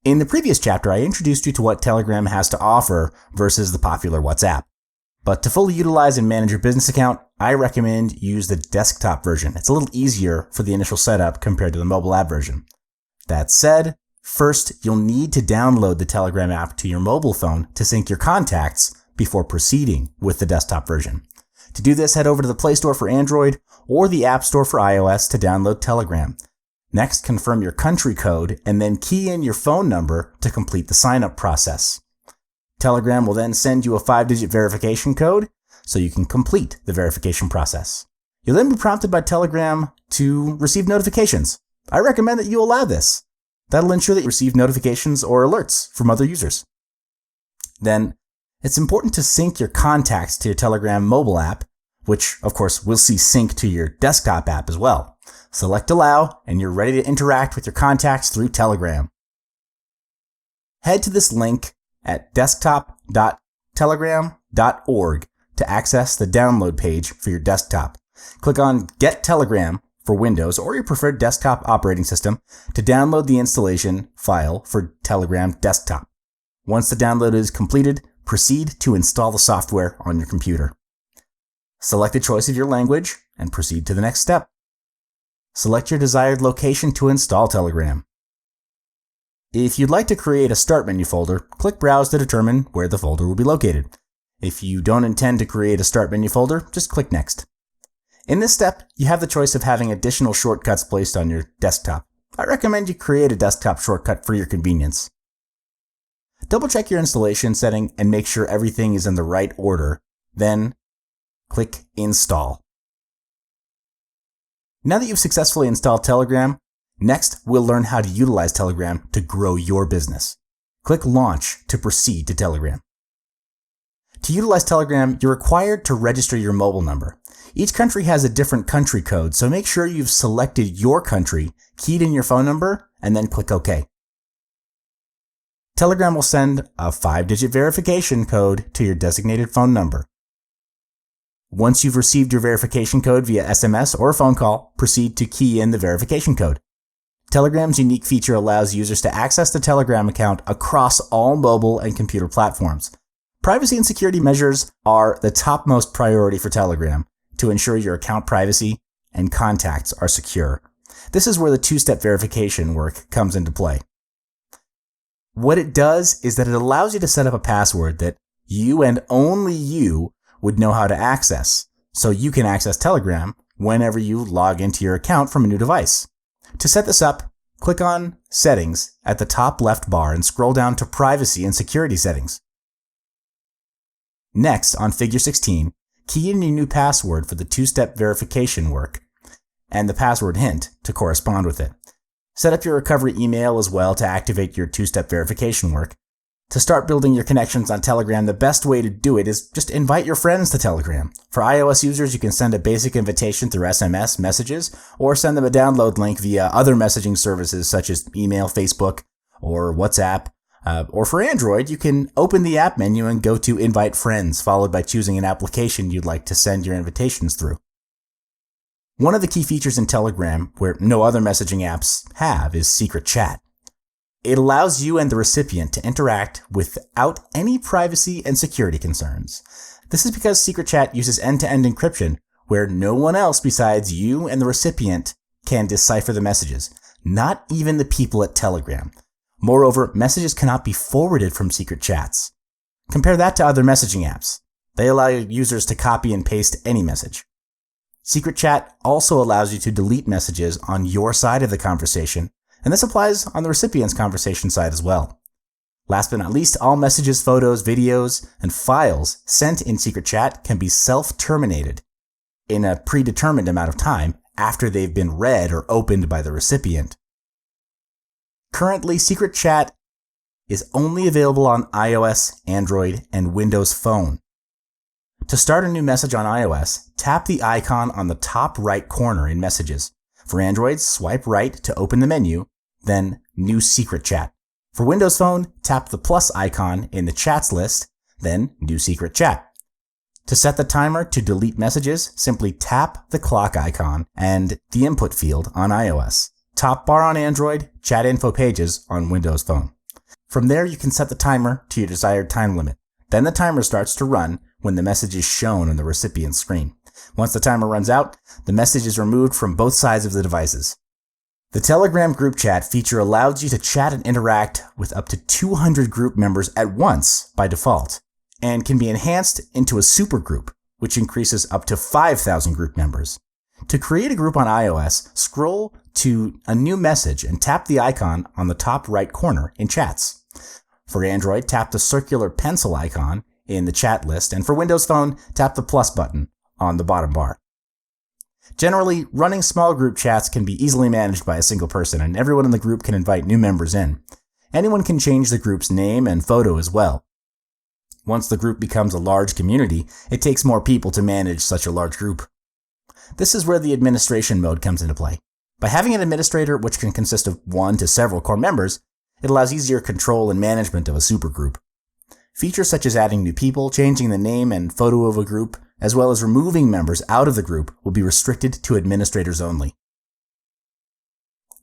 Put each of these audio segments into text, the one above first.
In the previous chapter, I introduced you to what Telegram has to offer versus the popular WhatsApp. But to fully utilize and manage your business account, I recommend use the desktop version. It's a little easier for the initial setup compared to the mobile app version. That said, first, you'll need to download the Telegram app to your mobile phone to sync your contacts before proceeding with the desktop version. To do this, head over to the Play Store for Android or the App Store for iOS to download Telegram. Next, confirm your country code and then key in your phone number to complete the sign-up process. Telegram will then send you a 5-digit verification code so you can complete the verification process. You'll then be prompted by Telegram to receive notifications. I recommend that you allow this. That'll ensure that you receive notifications or alerts from other users. Then, it's important to sync your contacts to your Telegram mobile app, which, of course, will see sync to your desktop app as well. Select Allow, and you're ready to interact with your contacts through Telegram. Head to this link at desktop.telegram.org to access the download page for your desktop. Click on Get Telegram for Windows or your preferred desktop operating system to download the installation file for Telegram Desktop. Once the download is completed, proceed to install the software on your computer. Select the choice of your language and proceed to the next step. Select your desired location to install Telegram. If you'd like to create a Start menu folder, click Browse to determine where the folder will be located. If you don't intend to create a Start menu folder, just click Next. In this step, you have the choice of having additional shortcuts placed on your desktop. I recommend you create a desktop shortcut for your convenience. Double-check your installation setting and make sure everything is in the right order. Then, click Install. Now that you've successfully installed Telegram, next we'll learn how to utilize Telegram to grow your business. Click Launch to proceed to Telegram. To utilize Telegram, you're required to register your mobile number. Each country has a different country code, so make sure you've selected your country, keyed in your phone number, and then click OK. Telegram will send a 5-digit verification code to your designated phone number. Once you've received your verification code via SMS or phone call, proceed to key in the verification code. Telegram's unique feature allows users to access the Telegram account across all mobile and computer platforms. Privacy and security measures are the topmost priority for Telegram to ensure your account privacy and contacts are secure. This is where the two-step verification work comes into play. What it does is that it allows you to set up a password that you and only you would know how to access, so you can access Telegram whenever you log into your account from a new device. To set this up, click on Settings at the top left bar and scroll down to Privacy and Security Settings. Next, on Figure 16, key in your new password for the two-step verification work and the password hint to correspond with it. Set up your recovery email as well to activate your two-step verification work. To start building your connections on Telegram, the best way to do it is just invite your friends to Telegram. For iOS users, you can send a basic invitation through SMS messages or send them a download link via other messaging services such as email, Facebook, or WhatsApp. Or for Android, you can open the app menu and go to Invite Friends, followed by choosing an application you'd like to send your invitations through. One of the key features in Telegram, where no other messaging apps have, is Secret Chat. It allows you and the recipient to interact without any privacy and security concerns. This is because Secret Chat uses end-to-end encryption, where no one else besides you and the recipient can decipher the messages, not even the people at Telegram. Moreover, messages cannot be forwarded from Secret Chats. Compare that to other messaging apps. They allow users to copy and paste any message. Secret Chat also allows you to delete messages on your side of the conversation, and this applies on the recipient's conversation side as well. Last but not least, all messages, photos, videos, and files sent in Secret Chat can be self-terminated in a predetermined amount of time after they've been read or opened by the recipient. Currently, Secret Chat is only available on iOS, Android, and Windows Phone. To start a new message on iOS, tap the icon on the top right corner in Messages. For Android, swipe right to open the menu, then New Secret Chat. For Windows Phone, tap the plus icon in the Chats list, then New Secret Chat. To set the timer to delete messages, simply tap the clock icon and the input field on iOS. Top bar on Android, Chat Info Pages on Windows Phone. From there, you can set the timer to your desired time limit. Then the timer starts to run when the message is shown on the recipient's screen. Once the timer runs out, the message is removed from both sides of the devices. The Telegram group chat feature allows you to chat and interact with up to 200 group members at once by default, and can be enhanced into a supergroup, which increases up to 5,000 group members. To create a group on iOS, scroll to a new message and tap the icon on the top right corner in Chats. For Android, tap the circular pencil icon in the chat list, and for Windows Phone, tap the plus button on the bottom bar. Generally, running small group chats can be easily managed by a single person, and everyone in the group can invite new members in. Anyone can change the group's name and photo as well. Once the group becomes a large community, it takes more people to manage such a large group. This is where the administration mode comes into play. By having an administrator, which can consist of one to several core members, it allows easier control and management of a supergroup. Features such as adding new people, changing the name and photo of a group, as well as removing members out of the group will be restricted to administrators only.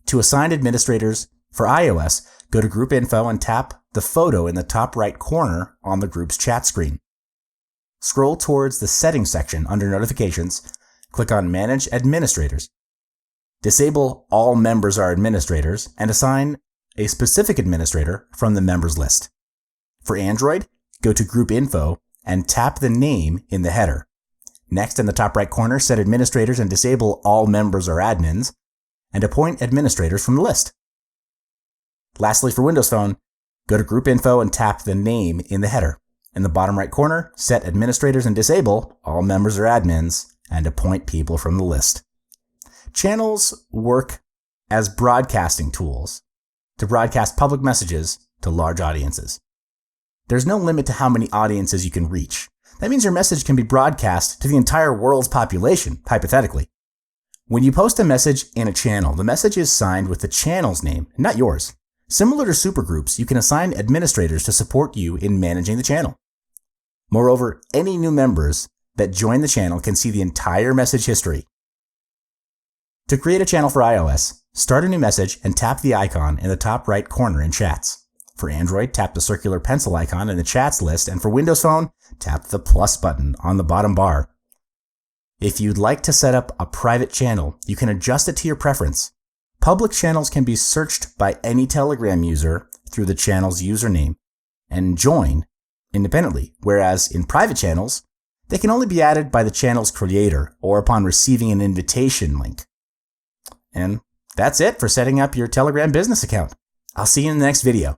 To assign administrators for iOS, go to Group Info and tap the photo in the top right corner on the group's chat screen. Scroll towards the Settings section under Notifications, click on Manage Administrators. Disable All Members are Administrators and assign a specific administrator from the members list. For Android, go to Group Info and tap the name in the header. Next, in the top right corner, set administrators and disable all members or admins, and appoint administrators from the list. Lastly, for Windows Phone, go to Group Info and tap the name in the header. In the bottom right corner, set administrators and disable all members or admins, and appoint people from the list. Channels work as broadcasting tools to broadcast public messages to large audiences. There's no limit to how many audiences you can reach. That means your message can be broadcast to the entire world's population, hypothetically. When you post a message in a channel, the message is signed with the channel's name, not yours. Similar to supergroups, you can assign administrators to support you in managing the channel. Moreover, any new members that join the channel can see the entire message history. To create a channel for iOS, start a new message and tap the icon in the top right corner in Chats. For Android, tap the circular pencil icon in the Chats list, and for Windows Phone, tap the plus button on the bottom bar. If you'd like to set up a private channel, you can adjust it to your preference. Public channels can be searched by any Telegram user through the channel's username and join independently, whereas in private channels, they can only be added by the channel's creator or upon receiving an invitation link. And that's it for setting up your Telegram business account. I'll see you in the next video.